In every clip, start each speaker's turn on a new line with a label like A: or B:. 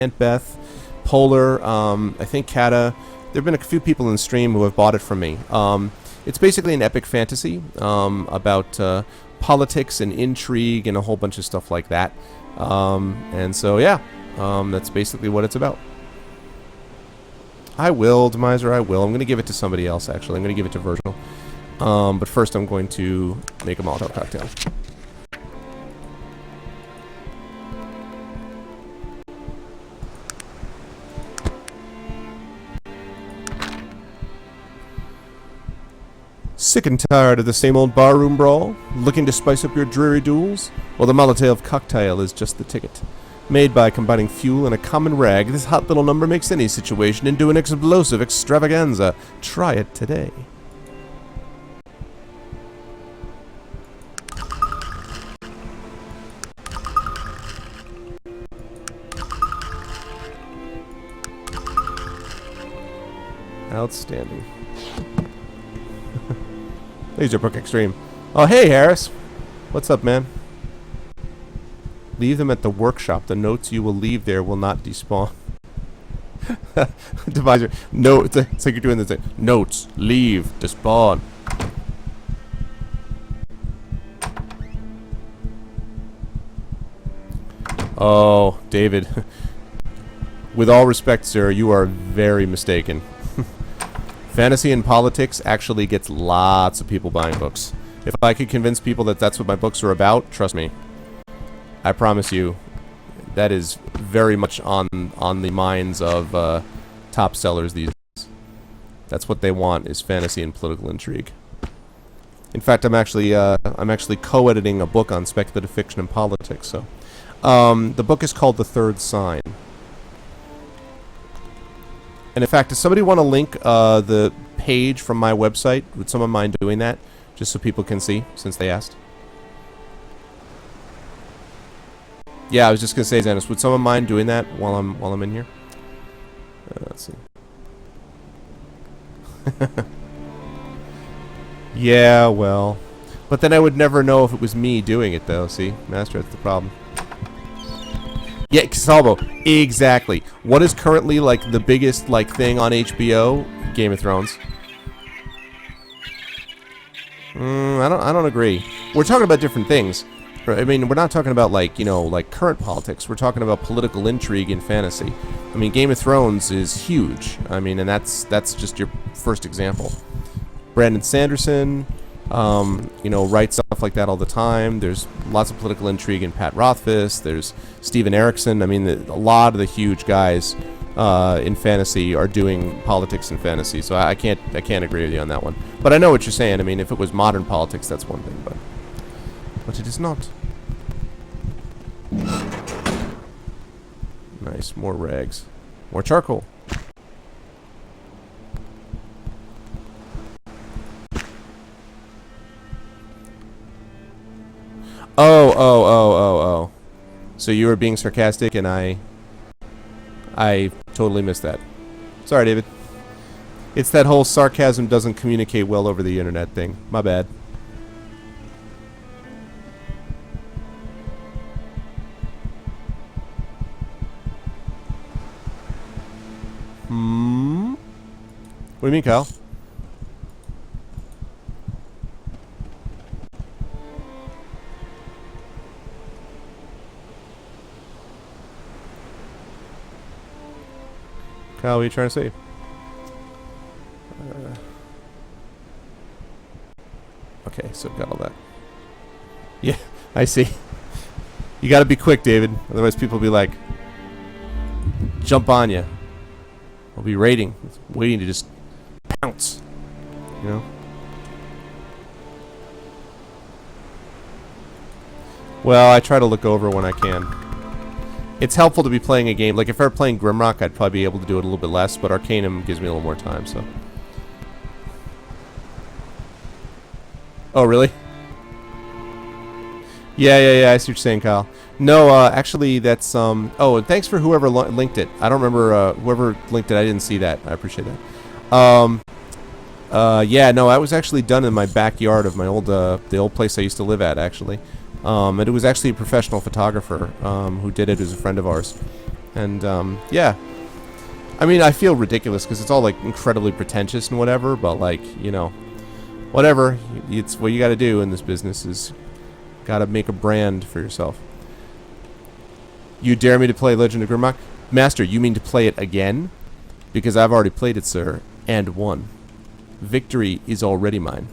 A: Aunt Beth, Polar, I think Kata. There have been a few people in the stream who have bought it from me. It's basically an epic fantasy about politics and intrigue and a whole bunch of stuff like that. And so, yeah, that's basically what it's about. I will, Demiser, I will. I'm going to give it to somebody else, actually. I'm going to give it to Virgil. But first I'm going to make a Molotov cocktail. Sick and tired of the same old barroom brawl? Looking to spice up your dreary duels? Well, the Molotov cocktail is just the ticket. Made by combining fuel and a common rag, this hot little number makes any situation into an explosive extravaganza. Try it today. Outstanding. Laserbrook Extreme. Oh, hey, Harris. What's up, man? Leave them at the workshop. The notes you will leave there will not despawn. Divisor. No, it's like you're doing this thing. Notes. Leave. Despawn. Oh, David. With all respect, sir, you are very mistaken. Fantasy and politics actually gets lots of people buying books. If I could convince people that that's what my books are about, trust me. I promise you, that is very much on the minds of top sellers these days. That's what they want, is fantasy and political intrigue. In fact, I'm actually co-editing a book on speculative fiction and politics. So, the book is called The Third Sign. And in fact, does somebody want to link the page from my website? Would someone mind doing that, just so people can see, since they asked? Yeah, I was just gonna say, Xanis, would someone mind doing that while I'm in here? Let's see. Yeah, well, but then I would never know if it was me doing it, though. See, Master, that's the problem. Yeah, Salvo, exactly. What is currently like the biggest like thing on HBO? Game of Thrones. I don't agree. We're talking about different things. I mean, we're not talking about like, you know, like current politics. We're talking about political intrigue in fantasy. I mean, Game of Thrones is huge. I mean, and that's just your first example. Brandon Sanderson, you know, writes stuff like that all the time. There's lots of political intrigue in Pat Rothfuss. There's Steven Erikson. I mean, a lot of the huge guys in fantasy are doing politics and fantasy. So I can't agree with you on that one. But I know what you're saying. I mean, if it was modern politics, that's one thing, but it is not. Nice, more rags, more charcoal. Oh. So you were being sarcastic, and I totally missed that. Sorry, David. It's that whole sarcasm doesn't communicate well over the internet thing. My bad. What do you mean, Kyle? Kyle, what are you trying to say? Okay, so got all that. Yeah, I see. You gotta be quick, David. Otherwise people will be like, jump on you. I'll be waiting to just pounce. You know? Well, I try to look over when I can. It's helpful to be playing a game. Like, if I were playing Grimrock, I'd probably be able to do it a little bit less, but Arcanum gives me a little more time, so. Oh, really? Yeah, I see what you're saying, Kyle. No, actually, that's, oh, and thanks for whoever linked it. I don't remember, whoever linked it, I didn't see that. I appreciate that. Yeah, no, I was actually done in my backyard of my old, the old place I used to live at, actually. And it was actually a professional photographer, who did it, who's a friend of ours. And, yeah. I mean, I feel ridiculous because it's all, like, incredibly pretentious and whatever, but, like, you know, whatever. It's what you gotta do in this business is gotta make a brand for yourself. You dare me to play Legend of Grimrock? Master, you mean to play it again? Because I've already played it, sir, and won. Victory is already mine.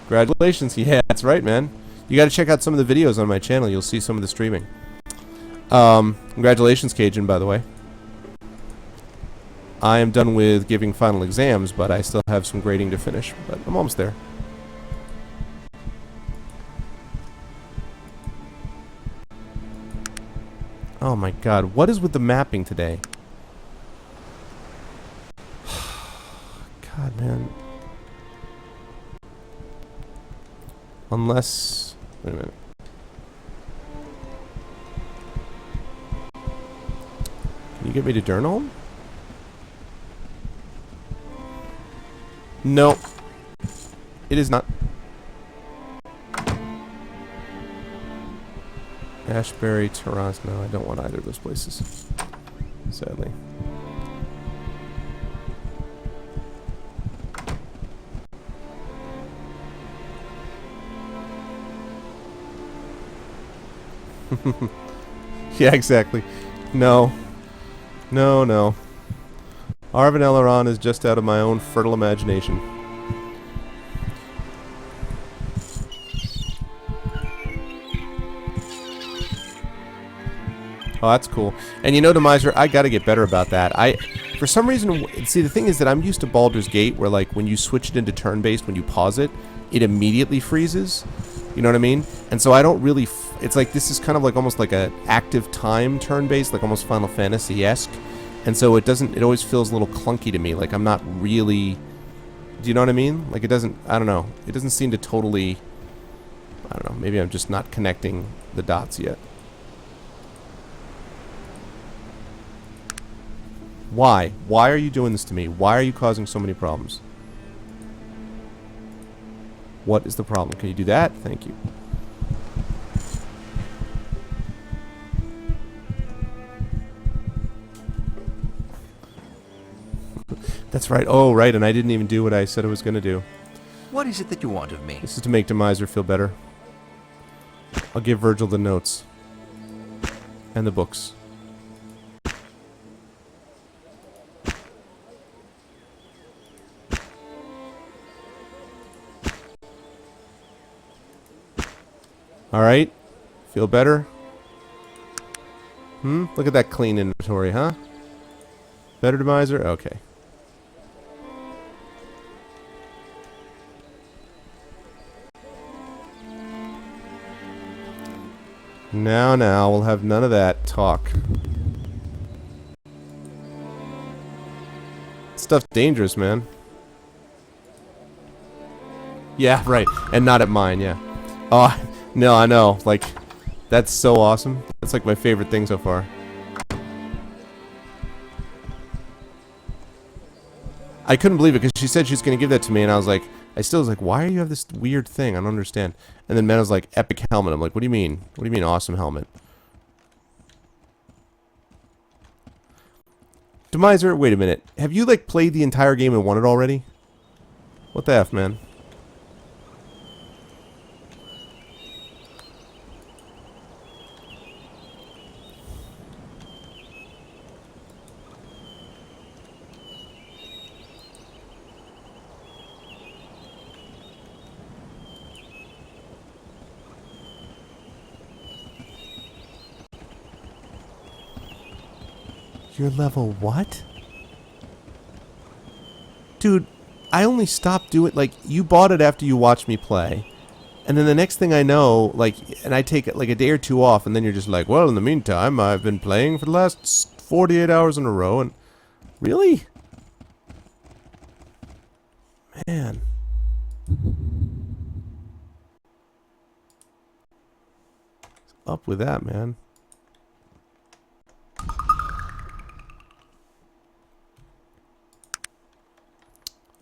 A: Congratulations. Yeah, that's right, man. You gotta check out some of the videos on my channel. You'll see some of the streaming. Congratulations, Cajun, by the way. I am done with giving final exams, but I still have some grading to finish. But I'm almost there. Oh my god, what is with the mapping today? God, man. Unless... Wait a minute. Can you get me to Durnholm? No. It is not. Ashbury, Taraz. No, I don't want either of those places. Sadly. Yeah, exactly. No. No, no. Arvan Eleron is just out of my own fertile imagination. Oh, that's cool. And you know, Demiser, I gotta get better about that. For some reason, see, the thing is that I'm used to Baldur's Gate, where, like, when you switch it into turn-based, when you pause it, it immediately freezes. You know what I mean? And so I don't really... it's like, this is kind of like almost like a active time turn-based, like almost Final Fantasy-esque. And so it doesn't... it always feels a little clunky to me. Like, I'm not really... do you know what I mean? Like, it doesn't... I don't know. It doesn't seem to totally... I don't know. Maybe I'm just not connecting the dots yet. Why? Why are you doing this to me? Why are you causing so many problems? What is the problem? Can you do that? Thank you. That's right. Oh, right. And I didn't even do what I said I was going to do.
B: What is it that you want of me?
A: This is to make Demiser feel better. I'll give Virgil the notes. And the books. Alright. Feel better? Look at that clean inventory, huh? Better, Demiser? Okay. Now, we'll have none of that talk. Stuff's dangerous, man. Yeah, right. And not at mine, yeah. Oh, no, I know. Like, that's so awesome. That's like my favorite thing so far. I couldn't believe it because she said she was going to give that to me, and I was like, why do you have this weird thing? I don't understand. And then Meta was like, epic helmet. I'm like, what do you mean? What do you mean, awesome helmet? Demiser, wait a minute. Have you, like, played the entire game and won it already? What the F, man? You're level what? Dude, I only stopped doing... like, you bought it after you watched me play. And then the next thing I know, like... and I take, like, a day or two off, and then you're just like, well, in the meantime, I've been playing for the last 48 hours in a row, and... Really? Man. What's up with that, man?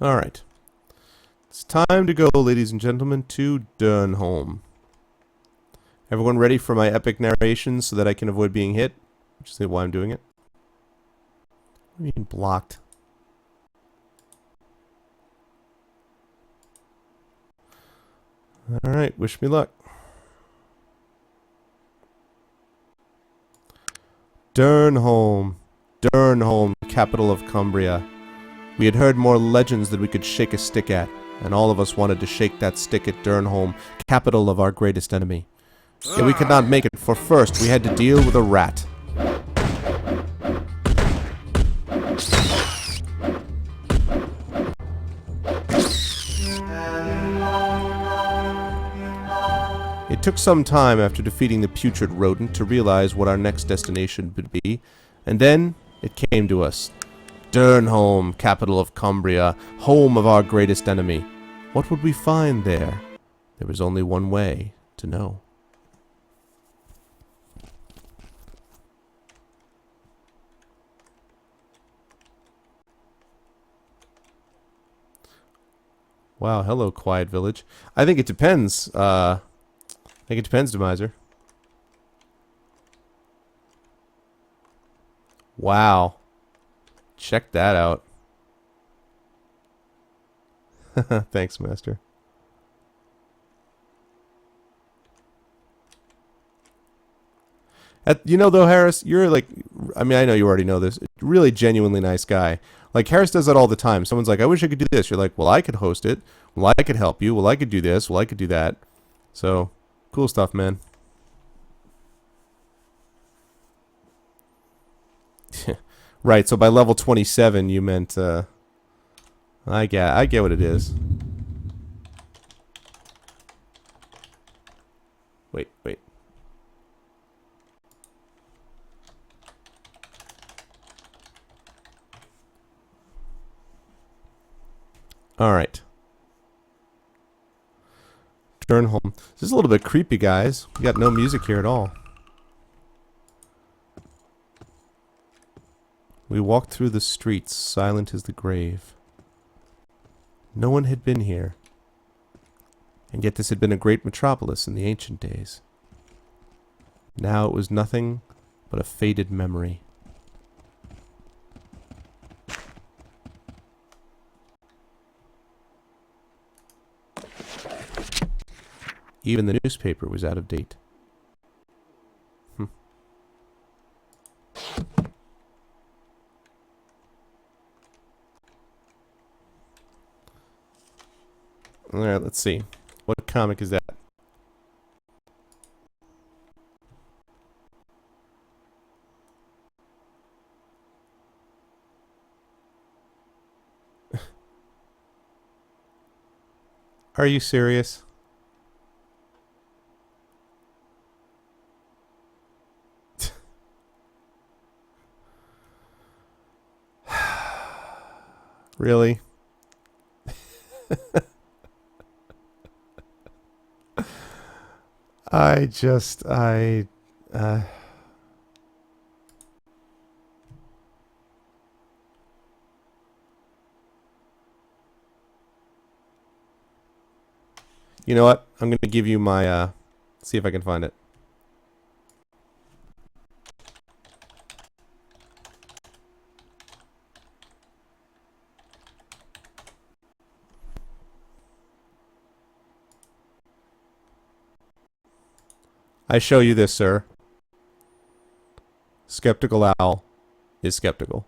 A: Alright. It's time to go, ladies and gentlemen, to Durnholm. Everyone ready for my epic narration so that I can avoid being hit? Which is why I'm doing it. What do you mean blocked? Alright, wish me luck. Durnholm. Durnholm, capital of Cumbria. We had heard more legends that we could shake a stick at, and all of us wanted to shake that stick at Durnholm, capital of our greatest enemy. Yet we could not make it, for first we had to deal with a rat. It took some time after defeating the putrid rodent to realize what our next destination would be, and then it came to us. Durnholm, capital of Cumbria, home of our greatest enemy. What would we find there? There was only one way to know. Wow, hello, Quiet Village. I think it depends. I think it depends, Demiser. Wow. Check that out. Thanks, Master. You know, though, Harris, you're like, I mean, I know you already know this, really genuinely nice guy. Like, Harris does that all the time. Someone's like, I wish I could do this. You're like, well, I could host it. Well, I could help you. Well, I could do this. Well, I could do that. So, cool stuff, man. Right, so by level 27, you meant, I get what it is. Wait. Alright. Durnholm. This is a little bit creepy, guys. We got no music here at all. We walked through the streets, silent as the grave. No one had been here. And yet this had been a great metropolis in the ancient days. Now it was nothing but a faded memory. Even the newspaper was out of date. Alright, let's see. What comic is that? Are you serious? Really? You know what? I'm going to give you my, see if I can find it. I show you this, sir. Skeptical Owl is skeptical.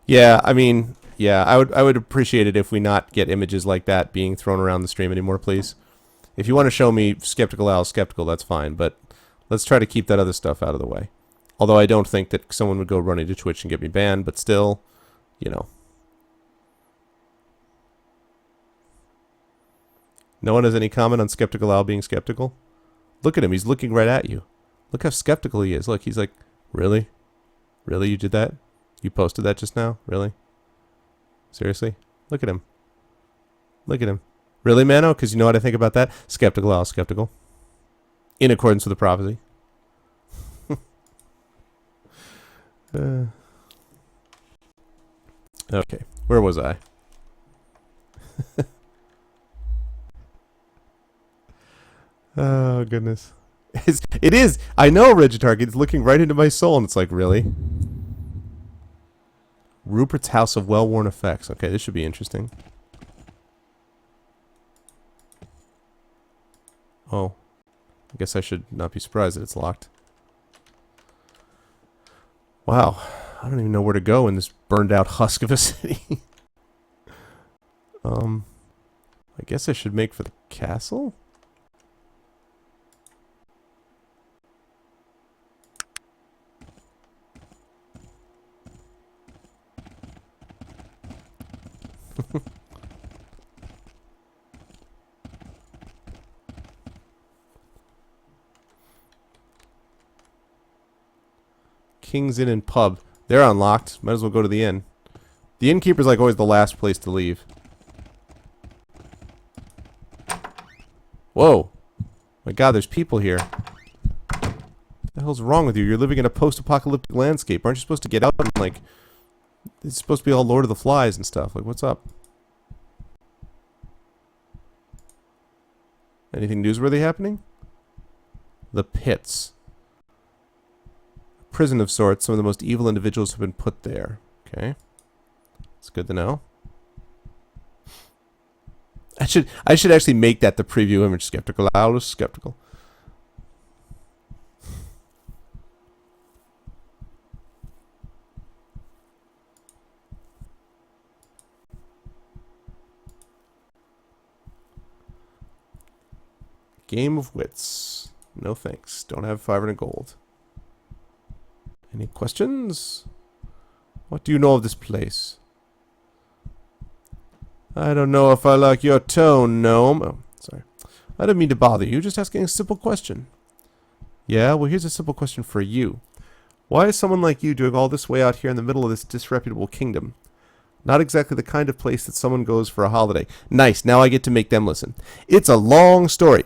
A: Yeah, I mean, yeah, I would appreciate it if we not get images like that being thrown around the stream anymore, please. If you want to show me Skeptical Owl skeptical, that's fine, but let's try to keep that other stuff out of the way. Although I don't think that someone would go running to Twitch and get me banned, but still, you know. No one has any comment on Skeptical Owl being skeptical? Look at him, he's looking right at you. Look how skeptical he is. Look, he's like, really? Really, you did that? You posted that just now? Really? Seriously? Look at him. Look at him. Really, Mano? Because you know what I think about that? Skeptical Owl, skeptical. In accordance with the prophecy. Okay, where was I? Oh, goodness. It is. I know, Regitark. It's looking right into my soul, and it's like, really? Rupert's House of Well-Worn Effects. Okay, this should be interesting. Oh. I guess I should not be surprised that it's locked. Wow. I don't even know where to go in this burned-out husk of a city. I guess I should make for the castle? King's Inn and Pub. They're unlocked. Might as well go to the inn. The innkeeper's like always the last place to leave. Whoa. My god, there's people here. What the hell's wrong with you? You're living in a post-apocalyptic landscape. Aren't you supposed to get out and, like... It's supposed to be all Lord of the Flies and stuff. Like, what's up? Anything newsworthy happening? The Pits. Prison of sorts. Some of the most evil individuals have been put there. Okay. It's good to know. I should actually make that the preview image. Skeptical. I was skeptical. Game of Wits. No thanks. Don't have 500 gold. Any questions? What do you know of this place? I don't know if I like your tone, gnome. Oh, sorry. I didn't mean to bother you. Just asking a simple question. Yeah, well, here's a simple question for you. Why is someone like you doing all this way out here in the middle of this disreputable kingdom? Not exactly the kind of place that someone goes for a holiday. Nice, now I get to make them listen. It's a long story.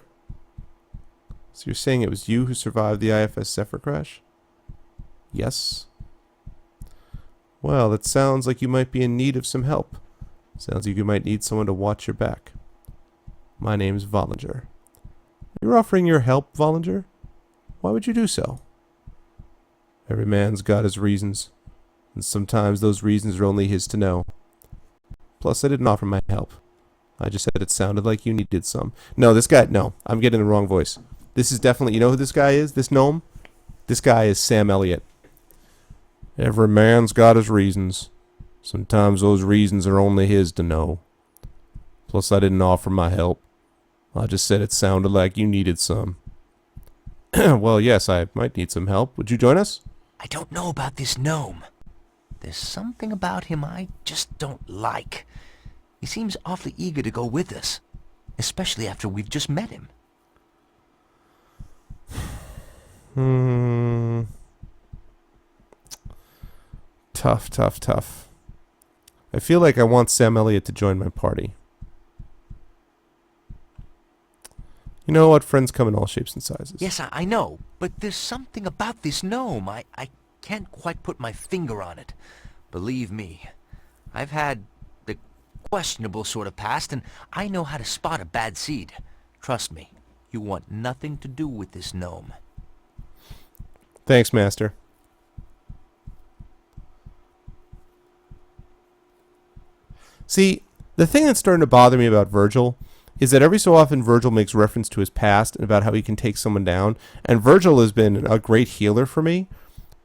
A: So you're saying it was you who survived the IFS Zephyr crash? Yes. Well, it sounds like you might be in need of some help. Sounds like you might need someone to watch your back. My name's Vollinger. You're offering your help, Vollinger? Why would you do so? Every man's got his reasons, and sometimes those reasons are only his to know. Plus, I didn't offer my help. I just said it sounded like you needed some. No, this guy, no, I'm getting the wrong voice. This is definitely, you know who this guy is? This gnome? This guy is Sam Elliott. Every man's got his reasons. Sometimes those reasons are only his to know. Plus, I didn't offer my help. I just said it sounded like you needed some. Well, yes, I might need some help. Would you join us?
B: I don't know about this gnome. There's something about him I just don't like. He seems awfully eager to go with us, especially after we've just met him.
A: Tough, tough, tough. I feel like I want Sam Elliott to join my party. You know what? Friends come in all shapes and sizes.
B: Yes, I know, but there's something about this gnome. I can't quite put my finger on it. Believe me, I've had the questionable sort of past, and I know how to spot a bad seed. Trust me, you want nothing to do with this gnome.
A: Thanks, Master. See, the thing that's starting to bother me about Virgil is that every so often Virgil makes reference to his past and about how he can take someone down, and Virgil has been a great healer for me,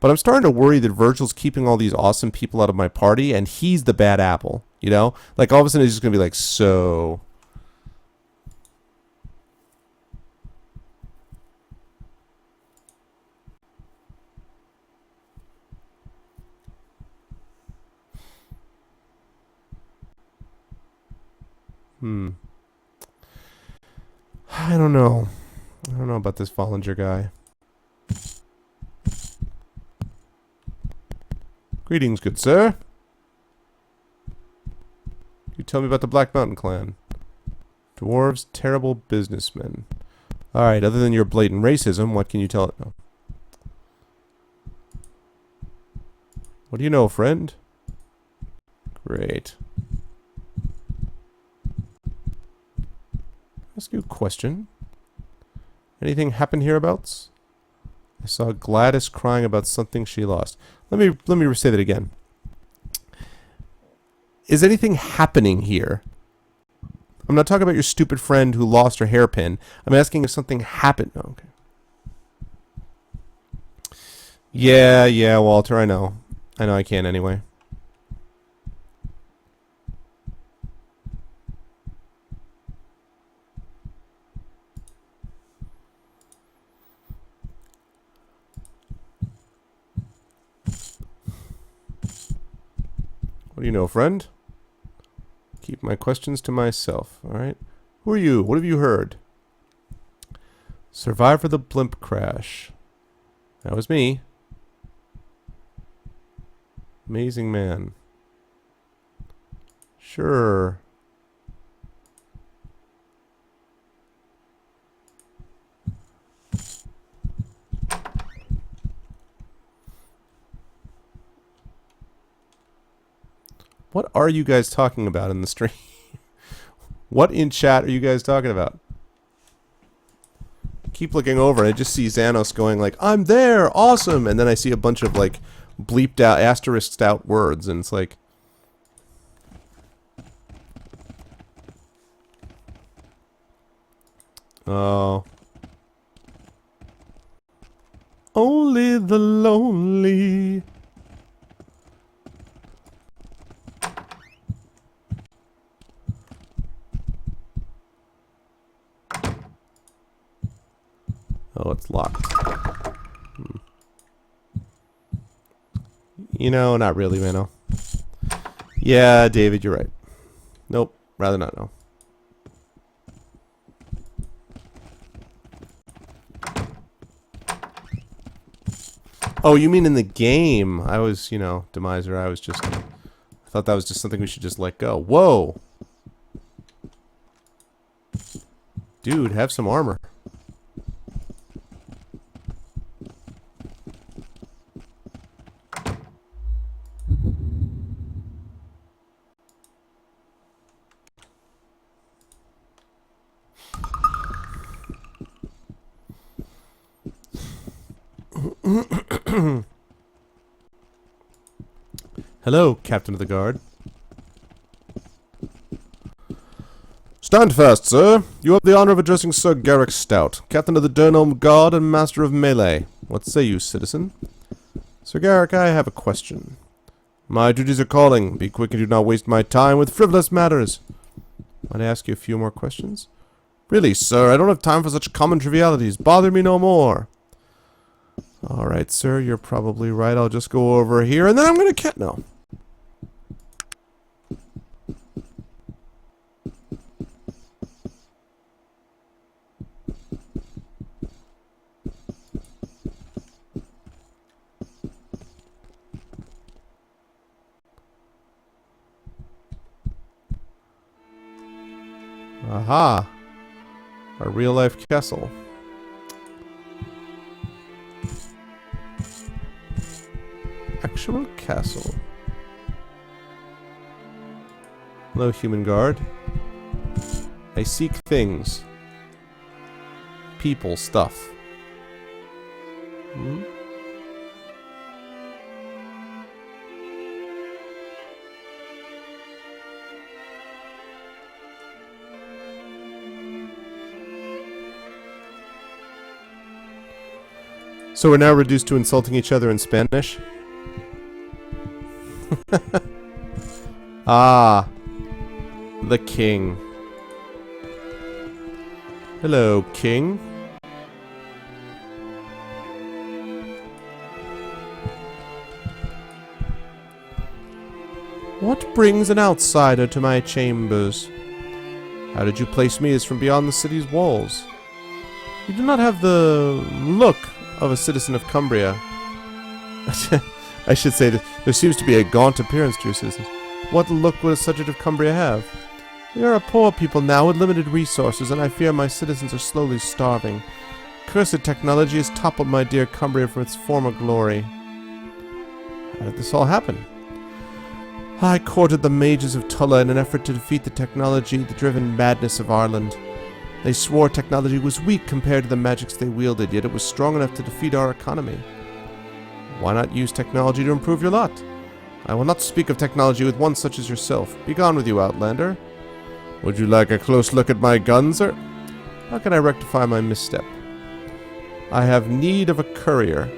A: but I'm starting to worry that Virgil's keeping all these awesome people out of my party, and he's the bad apple, you know? Like, all of a sudden he's just going to be like, so... I don't know. I don't know about this Vollinger guy. Greetings, good sir. You tell me about the Black Mountain clan. Dwarves, terrible businessmen. Alright, other than your blatant racism, what can you tell it? No. What do you know, friend? Great. Ask you a question. Anything happen hereabouts? I saw Gladys crying about something she lost. Let me say that again. Is anything happening here? I'm not talking about your stupid friend who lost her hairpin. I'm asking if something happened. Oh, okay. Yeah, Walter, I know. I know I can't anyway. What do you know, friend? Keep my questions to myself, alright? Who are you? What have you heard? Survivor of the blimp crash. That was me. Amazing man. Sure. What are you guys talking about in the stream? What in chat are you guys talking about? I keep looking over and I just see Xanos going like, I'm there, awesome! And then I see a bunch of like bleeped out, asterisked out words, and it's like... Oh. Only the lonely... Oh, it's locked. You know, not really, Mano. Yeah, David, you're right. Nope, rather not know. Oh, you mean in the game? I was, you know, Demiser, I thought that was just something we should just let go. Whoa! Dude, have some armor. Hello, Captain of the Guard. Stand fast, sir. You have the honor of addressing Sir Garrick Stout, Captain of the Durnholm Guard and Master of Melee. What say you, citizen? Sir Garrick, I have a question. My duties are calling. Be quick and do not waste my time with frivolous matters. Might I ask you a few more questions? Really, sir, I don't have time for such common trivialities. Bother me no more. Alright, sir, you're probably right. I'll just go over here, and then I'm gonna no. Aha! A real-life castle. Actual castle. Hello, human guard. I seek things. People, stuff. Hmm? So we're now reduced to insulting each other in Spanish? Ah, the king. Hello, king. What brings an outsider to my chambers? How did you place me as from beyond the city's walls? You do not have the look of a citizen of Cumbria. I should say that there seems to be a gaunt appearance to your citizens. What look would a subject of Cumbria have? We are a poor people now with limited resources, and I fear my citizens are slowly starving. Cursed technology has toppled my dear Cumbria from its former glory. How did this all happen? I courted the mages of Tulla in an effort to defeat the technology-driven madness of Ireland. They swore technology was weak compared to the magics they wielded, yet it was strong enough to defeat our economy. Why not use technology to improve your lot? I will not speak of technology with one such as yourself. Begone with you, Outlander. Would you like a close look at my guns, or... How can I rectify my misstep? I have need of a courier.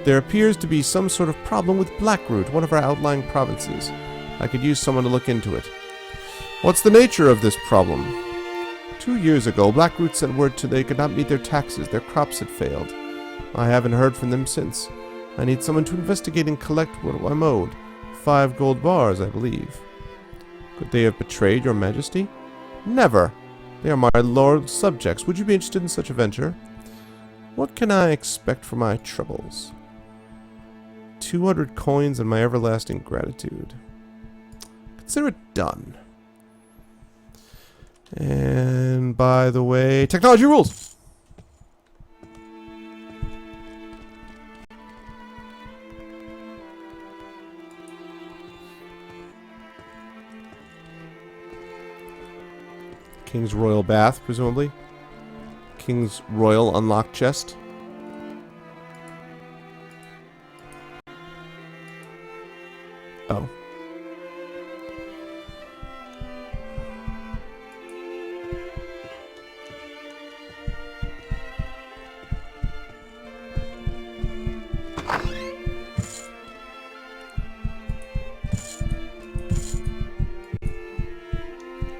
A: There appears to be some sort of problem with Blackroot, one of our outlying provinces. I could use someone to look into it. What's the nature of this problem? 2 years ago, Blackroot sent word they could not meet their taxes. Their crops had failed. I haven't heard from them since. I need someone to investigate and collect what I'm owed. 5 gold bars, I believe. Could they have betrayed your majesty? Never. They are my lord's subjects. Would you be interested in such a venture? What can I expect for my troubles? 200 coins and my everlasting gratitude. Consider it done. And by the way, technology rules! King's Royal Bath, presumably. King's Royal Unlock Chest. Oh.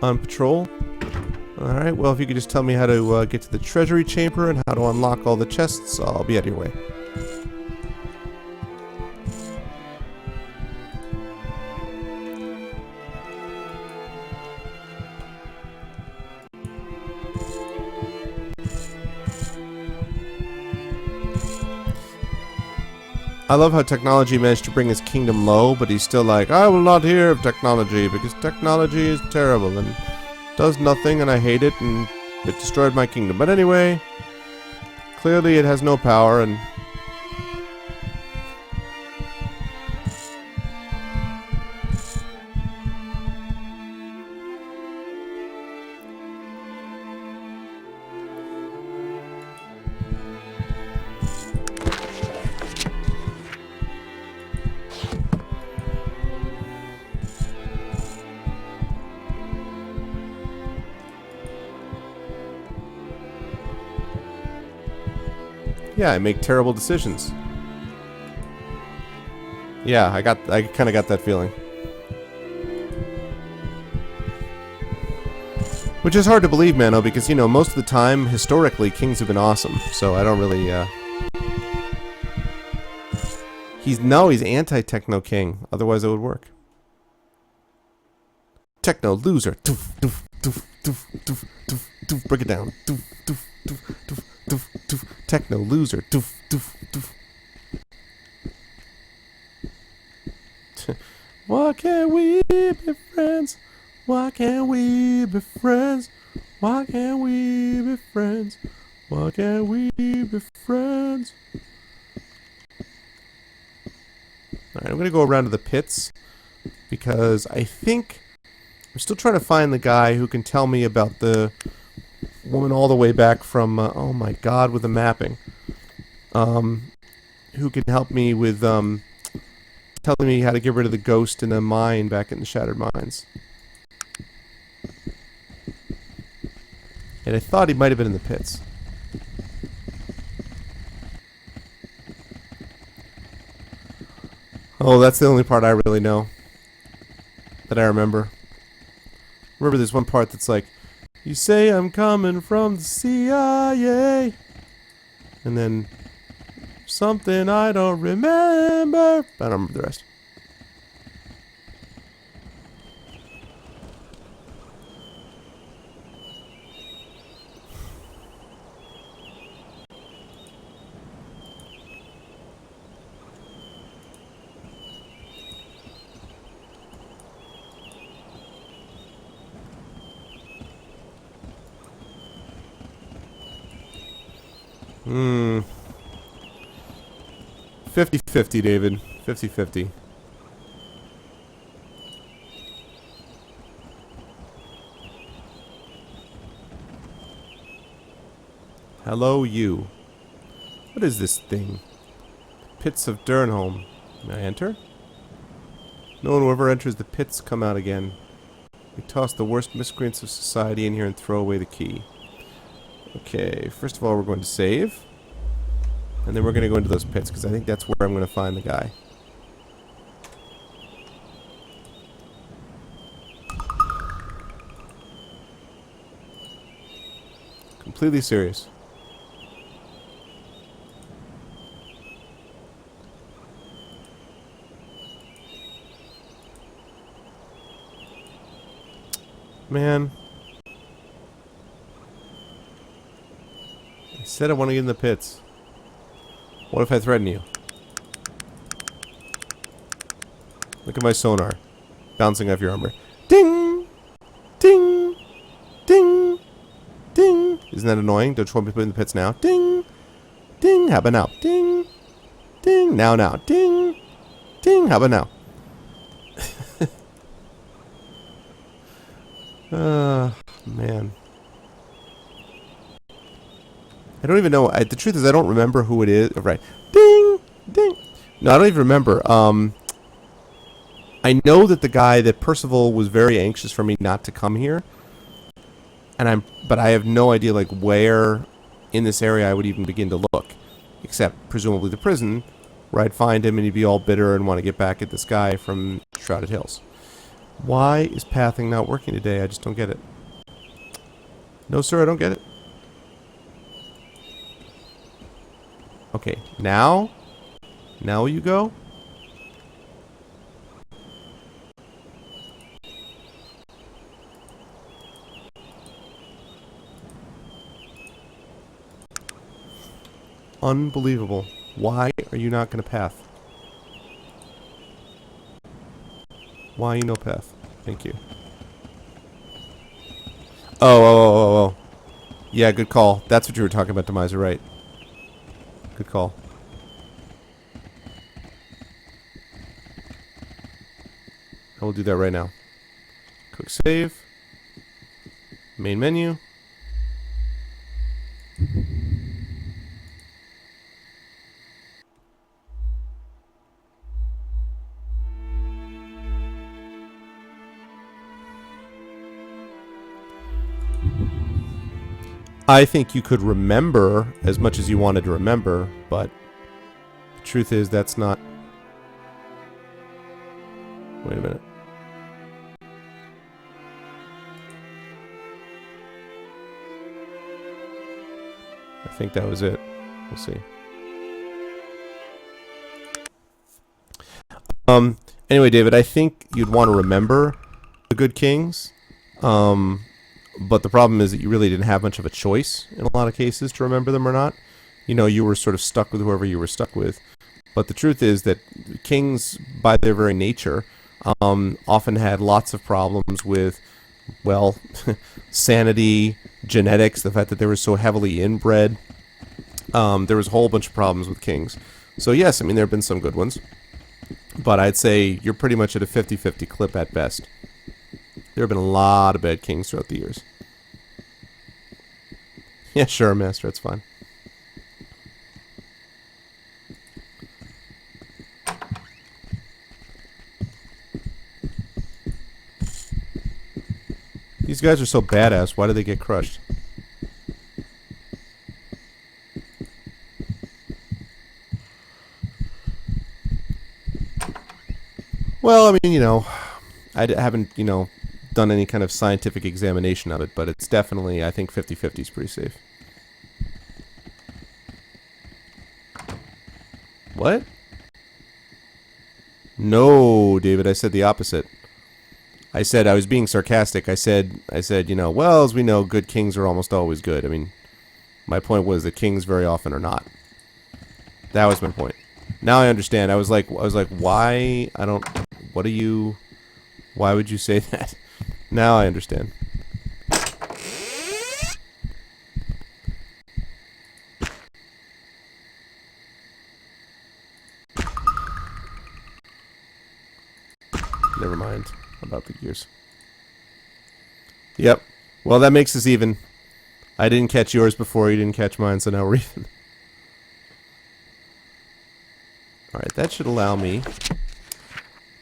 A: On patrol. Alright, well, if you could just tell me how to get to the treasury chamber and how to unlock all the chests, I'll be out of your way. I love how technology managed to bring his kingdom low, but he's still like, I will not hear of technology because technology is terrible and does nothing and I hate it and it destroyed my kingdom. But anyway, clearly it has no power and... Yeah, I make terrible decisions. Yeah, I kind of got that feeling. Which is hard to believe, Mano, because, you know, most of the time, historically, kings have been awesome. So I don't really, he's anti-techno king. Otherwise it would work. Techno loser. Doof, doof, doof, doof, doof, doof, doof. Break it down. Doof, doof, doof, doof, doof, doof. Techno loser. Doof, doof, doof. Why can't we be friends? Why can't we be friends? Why can't we be friends? Why can't we be friends? Alright, I'm gonna go around to the pits because I think I'm still trying to find the guy who can tell me about the woman all the way back from oh my god, with the mapping. Who can help me with telling me how to get rid of the ghost in a mine back in the Shattered Mines. And I thought he might have been in the pits. Oh, that's the only part I really know. That I remember. Remember there's one part that's like, you say I'm coming from the CIA. And then something I don't remember. I don't remember the rest. Hmm. 50-50, David. 50-50. Hello, you. What is this thing? Pits of Durnholm. May I enter? No one who ever enters the pits come out again. We toss the worst miscreants of society in here and throw away the key. Okay, first of all, we're going to save. And then we're going to go into those pits, because I think that's where I'm going to find the guy. Completely serious. Man. I said I want to get in the pits. What if I threaten you? Look at my sonar. Bouncing off your armor. Ding! Ding! Ding! Ding! Isn't that annoying? Don't you want me to put in the pits now? Ding! Ding! How about now? Ding! Ding! Now, now. Ding! Ding! How about now? Man. I don't even know. The truth is, I don't remember who it is. Right. Ding! Ding! No, I don't even remember. I know that the guy, that Percival was very anxious for me not to come here. But I have no idea, like, where in this area I would even begin to look. Except, presumably, the prison, where I'd find him and he'd be all bitter and want to get back at this guy from Shrouded Hills. Why is pathing not working today? I just don't get it. No, sir, I don't get it. Okay, now? Now you go? Unbelievable. Why are you not going to path? Why you no path? Thank you. Oh. Yeah, good call. That's what you were talking about, Demiser, right? Good call. I will do that right now. Quick save. Main menu. I think you could remember as much as you wanted to remember, but the truth is that's not... Wait a minute. I think that was it. We'll see. Anyway, David, I think you'd want to remember the good kings. But the problem is that you really didn't have much of a choice in a lot of cases to remember them or not. You know, you were sort of stuck with whoever you were stuck with. But the truth is that kings, by their very nature, often had lots of problems with, well, sanity, genetics, the fact that they were so heavily inbred. There was a whole bunch of problems with kings. So yes, I mean, there have been some good ones. But I'd say you're pretty much at a 50-50 clip at best. There have been a lot of bad kings throughout the years. Yeah, sure, Master, it's fine. These guys are so badass, why do they get crushed? Well, I mean, you know, I haven't, you know, done any kind of scientific examination of it, but it's definitely, I think 50-50 is pretty safe. What? No, David, I said the opposite. I said I was being sarcastic. I said, you know, well, as we know, good kings are almost always good. I mean, my point was that kings very often are not. That was my point. Now I understand. I was like, why? I don't. What are you? Why would you say that? Now I understand. Never mind about the gears. Yep. Well, that makes us even. I didn't catch yours before, you didn't catch mine, so now we're even. Alright, that should allow me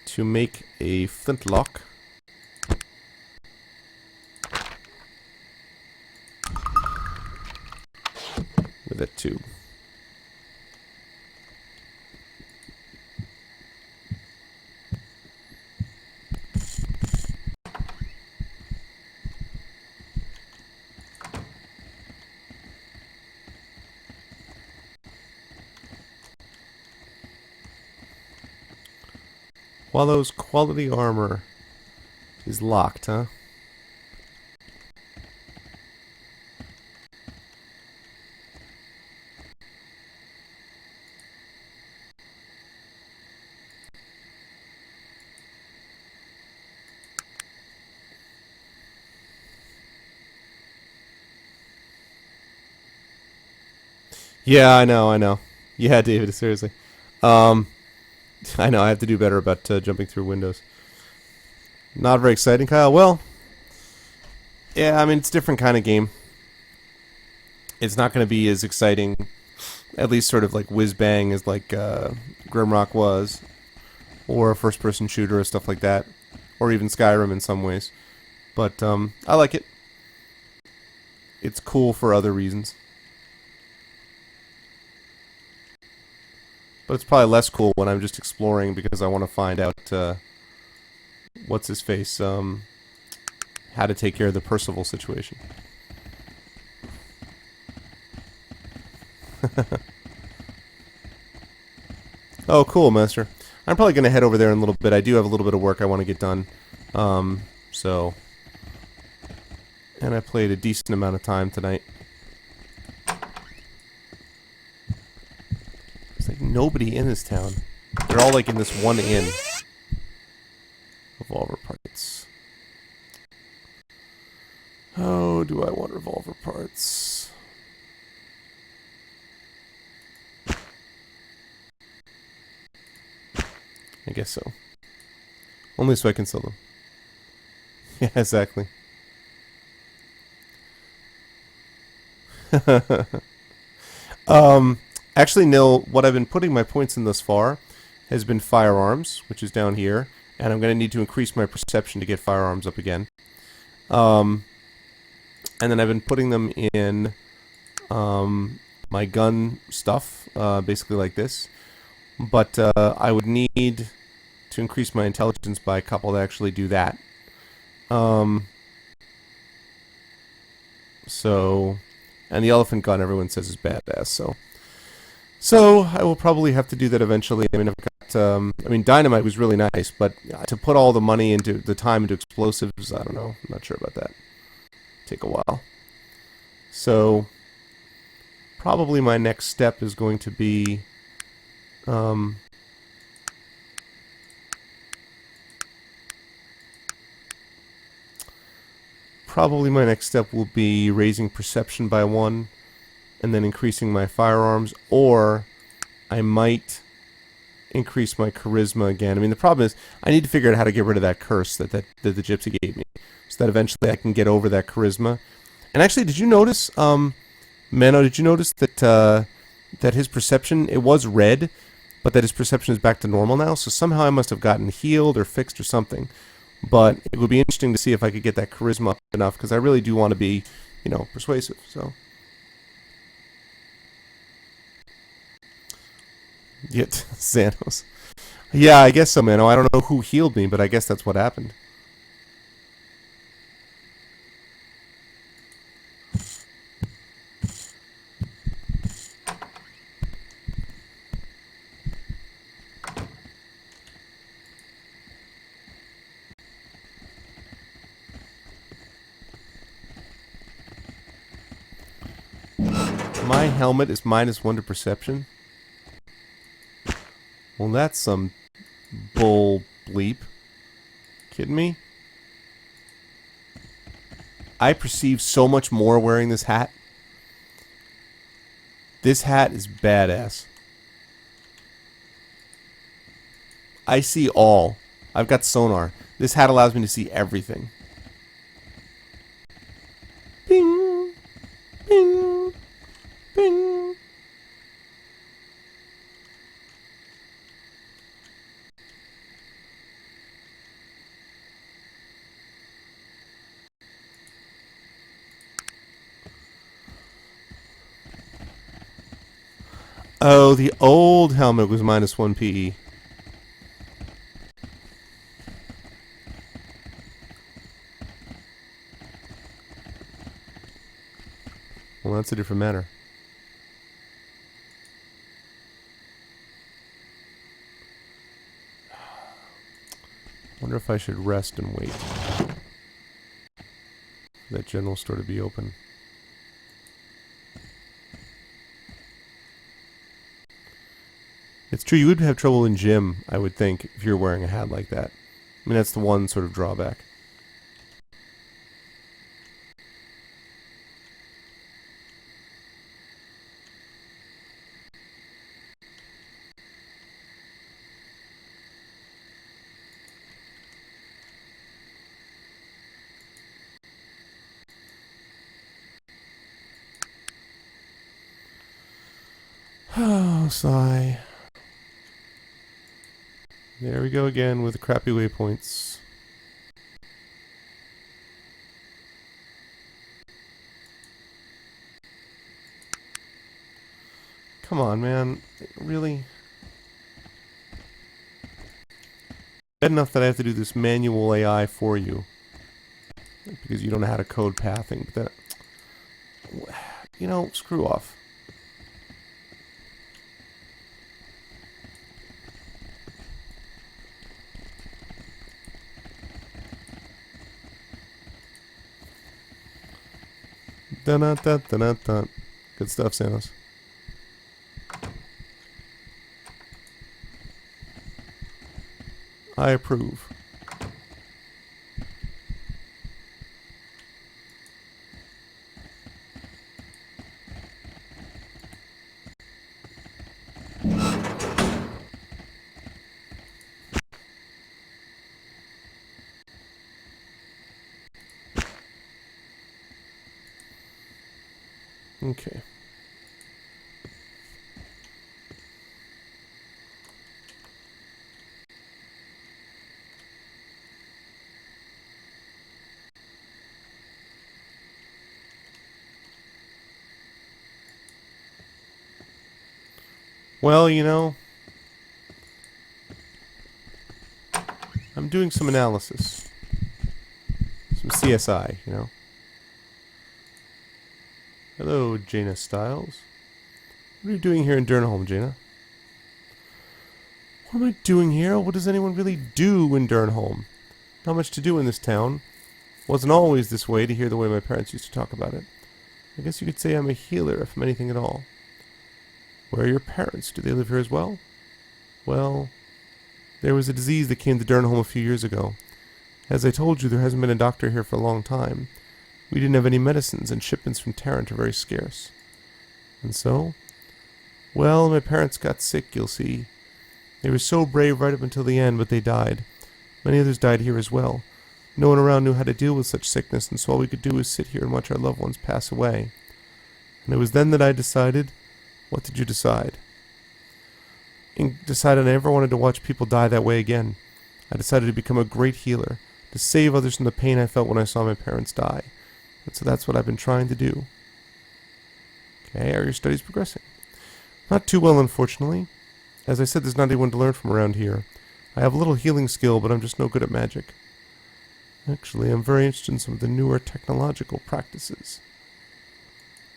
A: to make a flintlock. With a tube. Wallow's quality armor is locked, huh? Yeah, I know. Yeah, David, seriously. I know, I have to do better about jumping through windows. Not very exciting, Kyle. Well, yeah, I mean, it's a different kind of game. It's not going to be as exciting, at least sort of like whiz-bang as like Grimrock was, or a first-person shooter or stuff like that, or even Skyrim in some ways. But I like it. It's cool for other reasons. But it's probably less cool when I'm just exploring because I want to find out what's his face, how to take care of the Percival situation. Oh, cool, Master. I'm probably going to head over there in a little bit. I do have a little bit of work I want to get done. So, and I played a decent amount of time tonight. There's like nobody in this town. They're all like in this one inn. Revolver parts. Oh, do I want revolver parts? I guess so. Only so I can sell them. Yeah, exactly. Actually, Nil, what I've been putting my points in thus far has been firearms, which is down here, and I'm going to need to increase my perception to get firearms up again. And then I've been putting them in my gun stuff, basically like this. But I would need to increase my intelligence by a couple to actually do that. And the elephant gun everyone says is badass, so I will probably have to do that eventually. I mean, dynamite was really nice, but to put all the money into the time into explosives, I don't know. I'm not sure about that. Take a while. So probably my next step is going to be probably my next step will be raising perception by 1 and then increasing my firearms, or I might increase my charisma again. I mean, the problem is I need to figure out how to get rid of that curse that the gypsy gave me, so that eventually I can get over that charisma. And actually, did you notice, Mano, did you notice that that his perception, it was red, but that his perception is back to normal now? So somehow I must have gotten healed or fixed or something. But it would be interesting to see if I could get that charisma up enough, because I really do want to be, persuasive, so. Yet, Xanos. Yeah, I guess so, Mano. I don't know who healed me, but I guess that's what happened. My helmet is -1 to perception. Well, that's some bull bleep. Kidding me? I perceive so much more wearing this hat. This hat is badass. I see all. I've got sonar. This hat allows me to see everything. Bing! Oh, the old helmet was -1 PE. Well, that's a different matter. Wonder if I should rest and wait for that general store to be open. It's true, you would have trouble in gym, I would think, if you're wearing a hat like that. I mean, that's the one sort of drawback. Oh, sigh. There we go again with the crappy waypoints. Come on, man. Really? Bad enough that I have to do this manual AI for you. Because you don't know how to code pathing. But that... You know, screw off. Dun-dun-dun-dun-dun. Good stuff, Sanos. I approve. Okay. Well, you know, I'm doing some analysis. Some CSI, you know. Hello, Jaina Styles. What are you doing here in Durnholm, Jaina? What am I doing here? What does anyone really do in Durnholm? Not much to do in this town. Wasn't always this way to hear the way my parents used to talk about it. I guess you could say I'm a healer, if I'm anything at all. Where are your parents? Do they live here as well? Well, there was a disease that came to Durnholm a few years ago. As I told you, there hasn't been a doctor here for a long time. We didn't have any medicines, and shipments from Tarrant are very scarce. And so? Well, my parents got sick, you'll see. They were so brave right up until the end, but they died. Many others died here as well. No one around knew how to deal with such sickness, and so all we could do was sit here and watch our loved ones pass away. And it was then that I decided... What did you decide? I decided I never wanted to watch people die that way again. I decided to become a great healer, to save others from the pain I felt when I saw my parents die. And so that's what I've been trying to do. Okay, are your studies progressing? Not too well, unfortunately. As I said, there's not anyone to learn from around here. I have a little healing skill, but I'm just no good at magic. Actually, I'm very interested in some of the newer technological practices.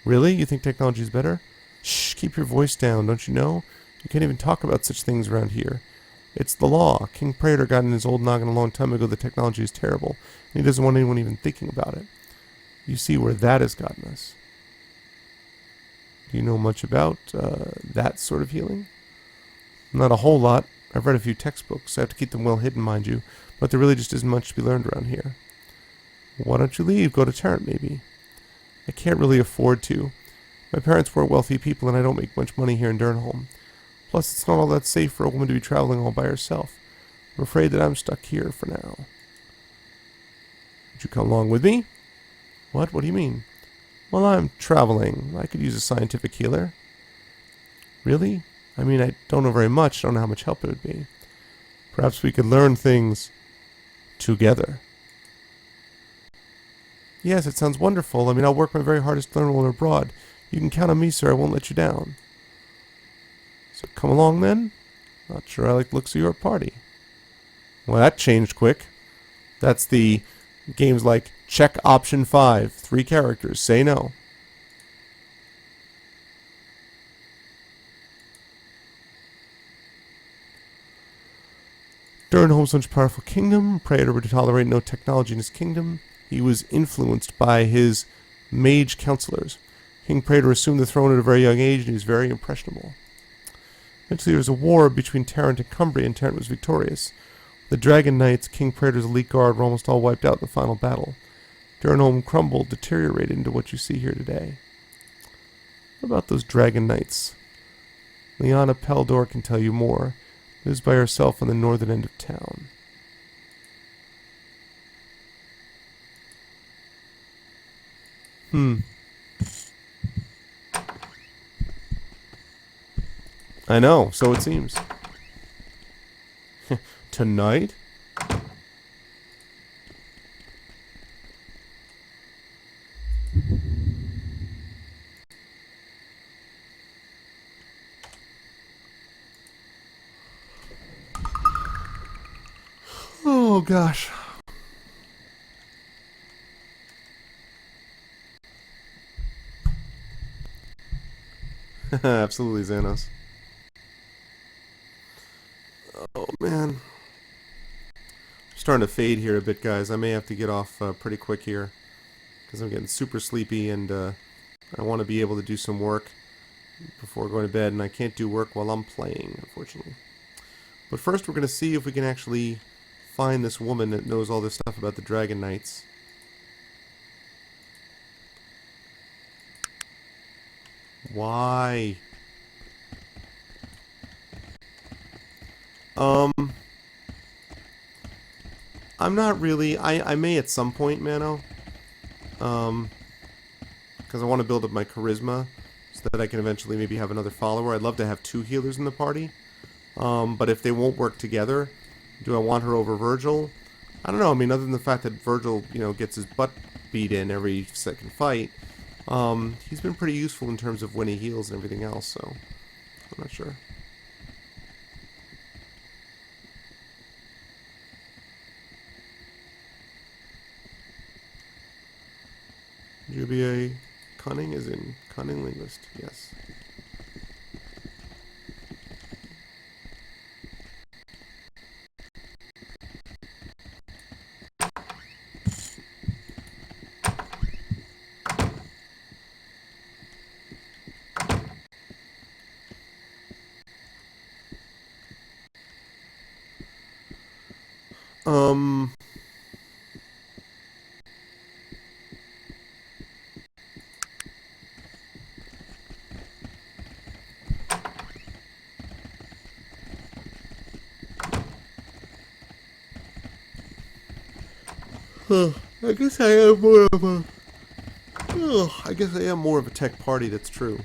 A: Really? You think technology is better? Shh, keep your voice down, don't you know? You can't even talk about such things around here. It's the law. King Praetor got in his old noggin a long time ago that technology is terrible, and he doesn't want anyone even thinking about it. You see where that has gotten us. Do you know much about that sort of healing? Not a whole lot. I've read a few textbooks. I have to keep them well hidden, mind you, but there really just isn't much to be learned around here. Why don't you leave? Go to Tarrant, maybe. I can't really afford to. My parents were wealthy people, and I don't make much money here in Durnholm. Plus, it's not all that safe for a woman to be traveling all by herself. I'm afraid that I'm stuck here for now. Would you come along with me? What? What do you mean? Well, I'm traveling. I could use a scientific healer. Really? I mean, I don't know very much. I don't know how much help it would be. Perhaps we could learn things together. Yes, it sounds wonderful. I mean, I'll work my very hardest to learn while I'm abroad. You can count on me, sir. I won't let you down. So come along then. Not sure I like the looks of your party. Well, that changed quick. That's the games like check option 5. 3 characters. Say no. Durnholm's such a powerful kingdom. Praetor would tolerate no technology in his kingdom. He was influenced by his mage counselors. King Praetor assumed the throne at a very young age, and he was very impressionable. Eventually, there was a war between Tarrant and Cumbria, and Tarrant was victorious. The Dragon Knights, King Praetor's elite guard, were almost all wiped out in the final battle. Durnholm crumbled, deteriorated into what you see here today. What about those Dragon Knights? Liana Peldor can tell you more. Lives by herself on the northern end of town. I know, so it seems. Tonight? Oh gosh. Absolutely, Xanos. Oh man. I'm starting to fade here a bit, guys. I may have to get off pretty quick here because I'm getting super sleepy, and I want to be able to do some work before going to bed, and I can't do work while I'm playing, unfortunately. But first we're going to see if we can actually find this woman that knows all this stuff about the Dragon Knights. Why? I'm not really... I may at some point, Mano. Because I want to build up my charisma so that I can eventually maybe have another follower. I'd love to have 2 healers in the party. But if they won't work together, do I want her over Virgil? I don't know. I mean, other than the fact that Virgil, you know, gets his butt beat in every second fight, he's been pretty useful in terms of when he heals and everything else, so I'm not sure. Jubia cunning is in cunning linguist, yes. I guess I am more of a... I guess I am more of a tech party, that's true.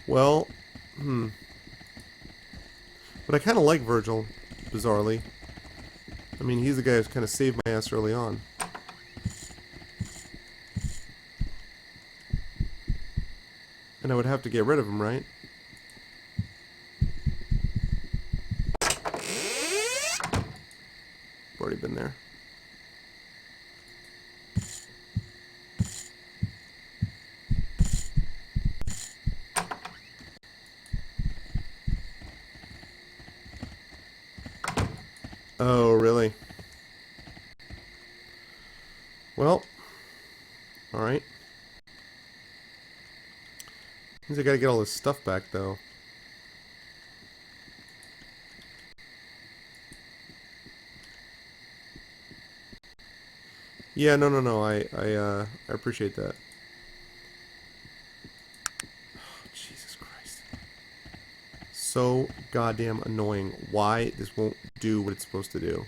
A: Well, But I kind of like Virgil, bizarrely. I mean, he's the guy who's kind of saved my ass early on. And I would have to get rid of him, right? Already been there. Oh, really? Well, alright. Means I gotta get all this stuff back, though. Yeah, no. I appreciate that. Oh, Jesus Christ. So goddamn annoying. Why this won't do what it's supposed to do.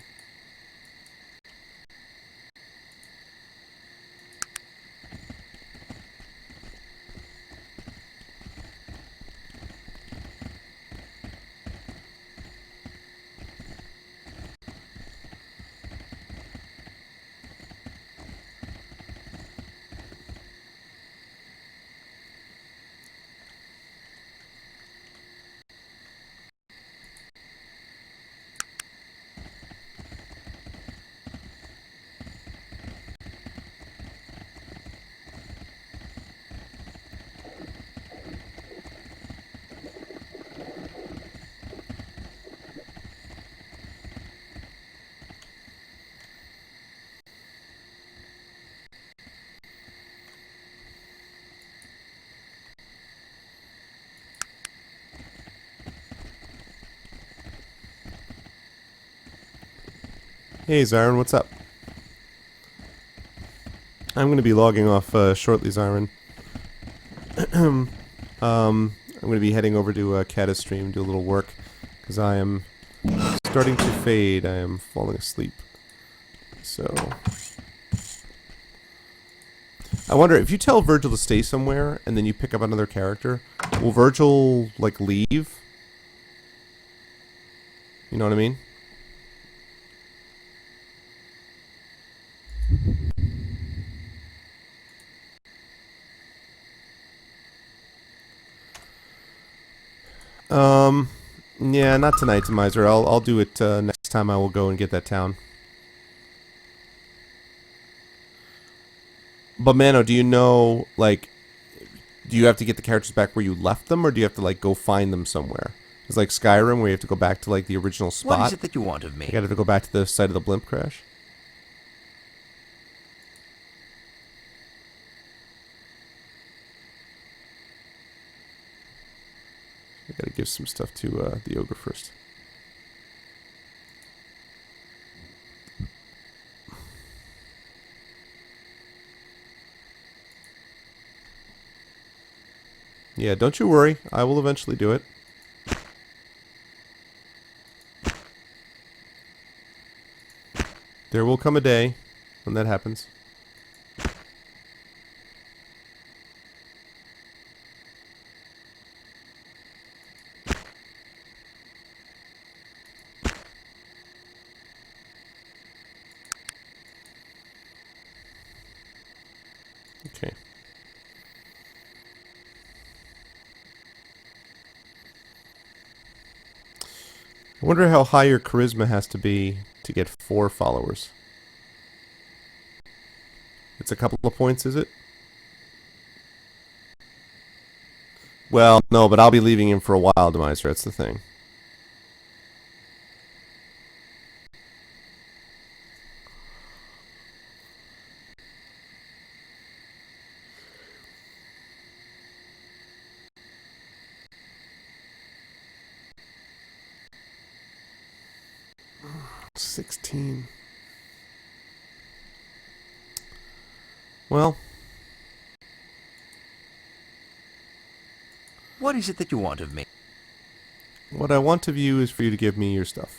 A: Hey, Zyron, what's up? I'm going to be logging off shortly, Zyron. I'm going to be heading over to Kata's stream, do a little work, because I am starting to fade. I am falling asleep. So, I wonder, if you tell Virgil to stay somewhere, and then you pick up another character, will Virgil, like, leave? You know what I mean? Yeah, not tonight, Miser. I'll do it next time. I will go and get that town. But Mano, do you know, like, do you have to get the characters back where you left them, or do you have to, like, go find them somewhere? It's like Skyrim, where you have to go back to, like, the original spot.
B: What is it that you want of me?
A: You gotta go back to the site of the blimp crash. I gotta give some stuff to the ogre first. Yeah, don't you worry. I will eventually do it. There will come a day when that happens. Okay. I wonder how high your charisma has to be to get 4 followers. It's a couple of points, is it? Well, no, but I'll be leaving him for a while, Demiser. That's the thing. $16. Well,
B: What is it that you want of me?
A: what I want of you is for you to give me your stuff.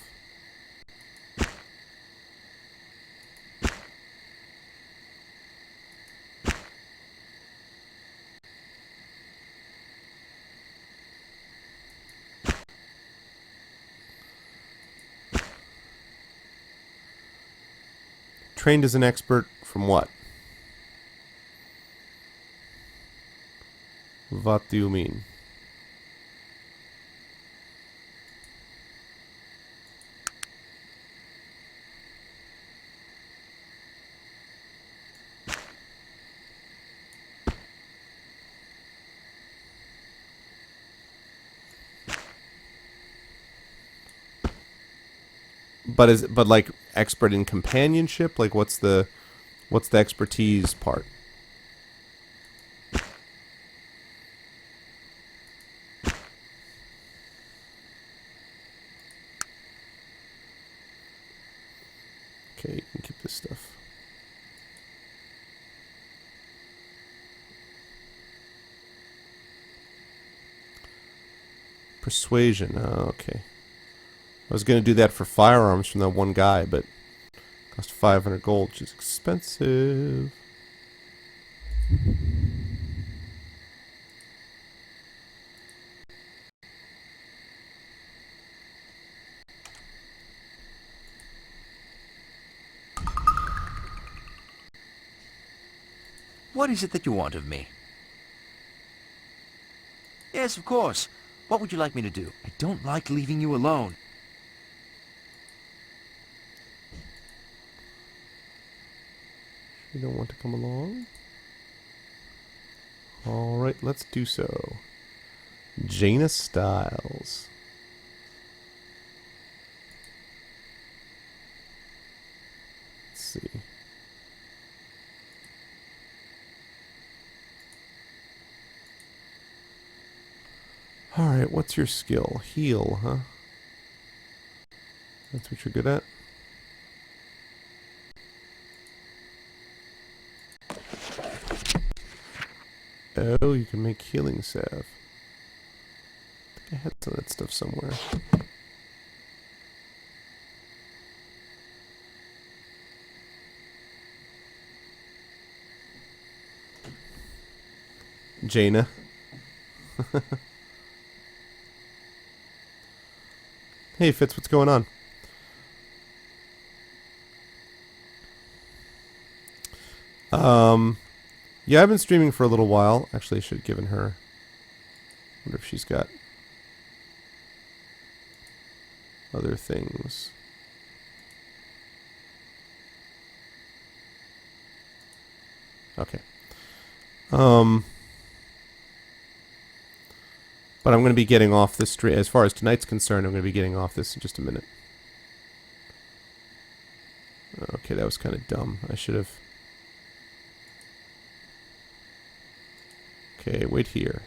A: Trained as an expert from what? What do you mean? But like expert in companionship? Like what's the expertise part? Okay, you can keep this stuff. Persuasion. Oh, okay. I was going to do that for firearms from that one guy, but it cost 500 gold, which is expensive.
B: What is it that you want of me? Yes, of course. What would you like me to do? I don't like leaving you alone.
A: You don't want to come along? Alright, let's do so. Jaina Styles. Let's see. Alright, what's your skill? Heal, huh? That's what you're good at? Oh, you can make healing salve. I think I had some of that stuff somewhere. Jaina. Hey Fitz, what's going on? Yeah, I've been streaming for a little while. Actually, I should have given her. Wonder if she's got other things. Okay. But I'm going to be getting off this stream. As far as tonight's concerned, I'm going to be getting off this in just a minute. Okay, that was kind of dumb. I should have... Okay, wait here.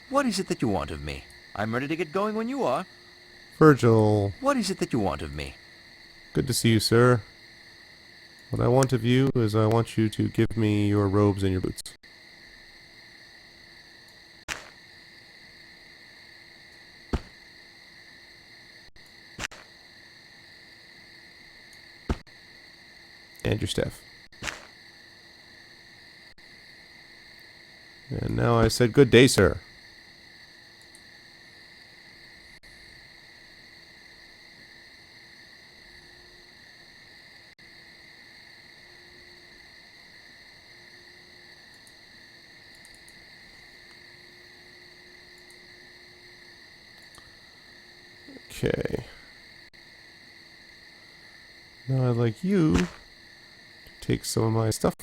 B: What is it that you want of me? I'm ready to get going when you are.
A: Virgil.
B: What is it that you want of me?
A: Good to see you, sir. What I want of you is I want you to give me your robes and your boots. And your staff. And now I said good day, sir. Okay. Now I'd like you to take some of my stuff.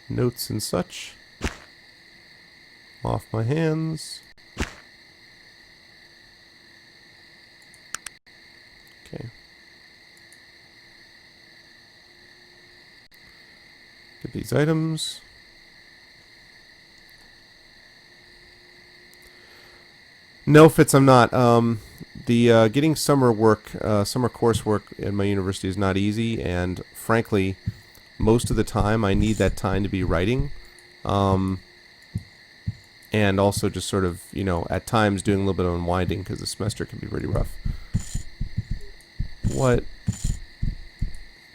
A: Notes and such. Off my hands. Okay. Get these items. No, Fitz, I'm not. The getting summer coursework in my university is not easy, and frankly, most of the time I need that time to be writing, and also just sort of, you know, at times doing a little bit of unwinding because the semester can be pretty rough. What?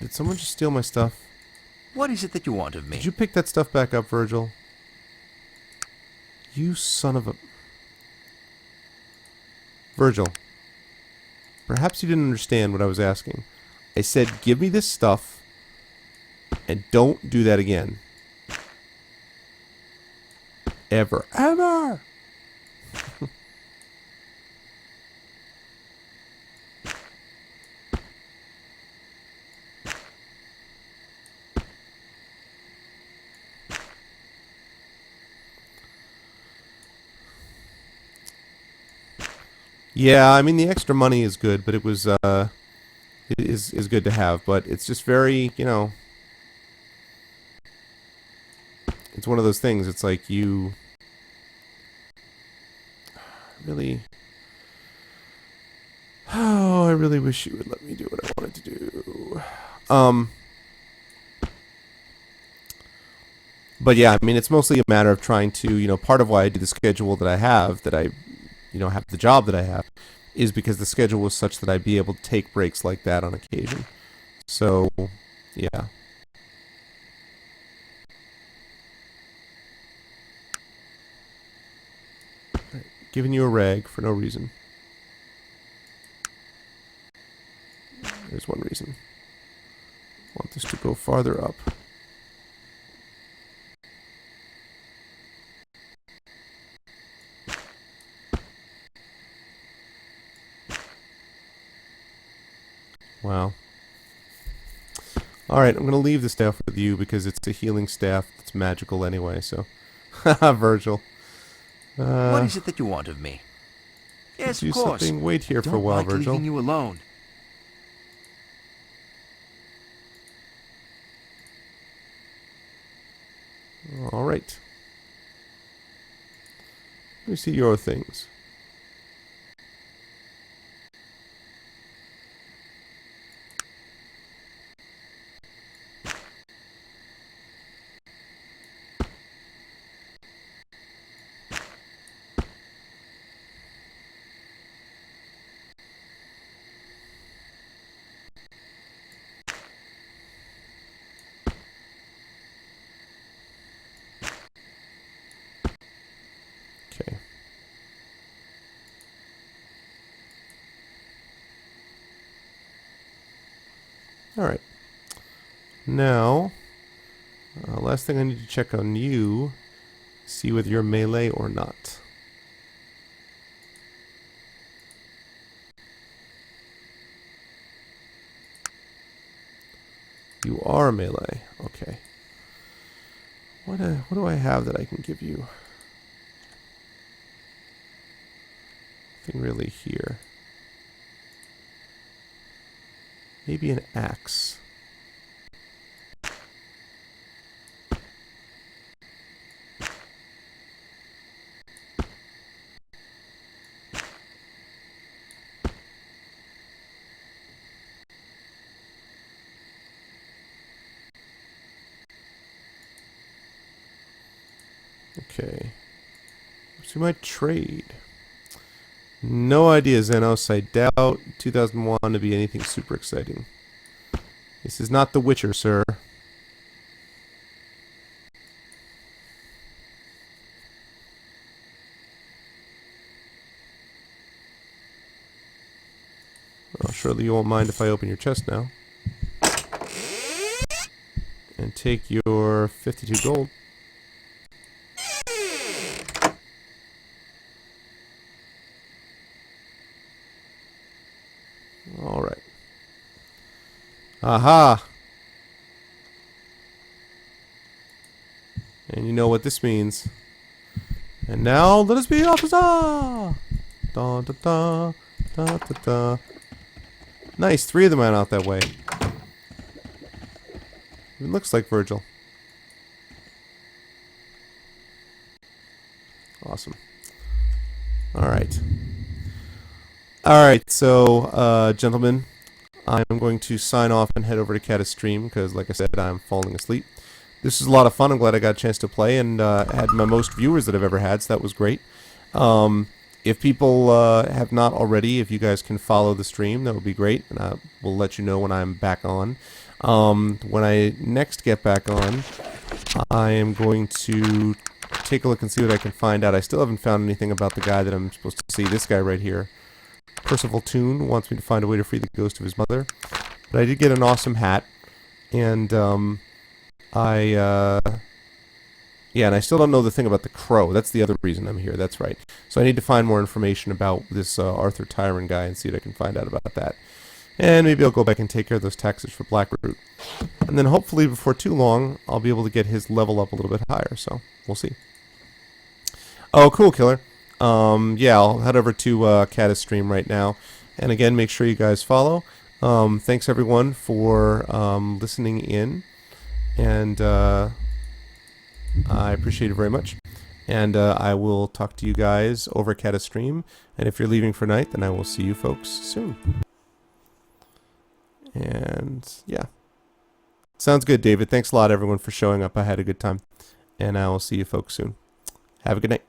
A: Did someone just steal my stuff?
B: What is it that you want of me?
A: Did you pick that stuff back up, Virgil? You son of a... Virgil, perhaps you didn't understand what I was asking. I said, give me this stuff, and don't do that again. Ever. Ever! Yeah, I mean the extra money is good, but it was it is good to have, but it's just very, you know, it's one of those things. It's like you really, oh, I really wish you would let me do what I wanted to do. But yeah, I mean it's mostly a matter of trying to, you know, part of why I do the schedule that I have, that I, you know, have the job that I have, is because the schedule was such that I'd be able to take breaks like that on occasion. So, yeah. Right. Giving you a rag for no reason. There's one reason. I want this to go farther up. Wow. Alright, I'm going to leave the staff with you because it's a healing staff that's magical anyway, so... Haha, Virgil.
B: What is it that you want of me? Yes,
A: do
B: of course.
A: something. Wait here for a while,
B: Don't like
A: Virgil.
B: leaving you alone.
A: Alright. Let me see your things. Alright. Now, last thing I need to check on you, see whether you're melee or not. You are melee. Okay. What do I have that I can give you? Nothing really here. Maybe an axe. Okay. So we might trade. No idea, Xenos. I doubt 2001 to be anything super exciting. This is not The Witcher, sir. Well, surely you won't mind if I open your chest now. And take your 52 gold. Alright. Aha! And you know what this means. And now, let us be officer! Da da da da da da. Nice, 3 of them went out that way. It looks like Virgil. Awesome. Alright. Alright, so, gentlemen, I'm going to sign off and head over to Catus Stream, because, like I said, I'm falling asleep. This was a lot of fun. I'm glad I got a chance to play, and had my most viewers that I've ever had, so that was great. If people have not already, if you guys can follow the stream, that would be great, and I will let you know when I'm back on. When I next get back on, I am going to take a look and see what I can find out. I still haven't found anything about the guy that I'm supposed to see. This guy right here. Percival Toon wants me to find a way to free the ghost of his mother. But I did get an awesome hat. And, yeah, and I still don't know the thing about the crow. That's the other reason I'm here. That's right. So I need to find more information about this Arthur Tyron guy and see what I can find out about that. And maybe I'll go back and take care of those taxes for Blackroot. And then hopefully before too long, I'll be able to get his level up a little bit higher. So we'll see. Oh, cool, Killer. Yeah, I'll head over to Catus Stream right now. And again, make sure you guys follow. Thanks, everyone, for listening in. And I appreciate it very much. And I will talk to you guys over at Catus Stream. And if you're leaving for night, then I will see you folks soon. And yeah. Sounds good, David. Thanks a lot, everyone, for showing up. I had a good time. And I will see you folks soon. Have a good night.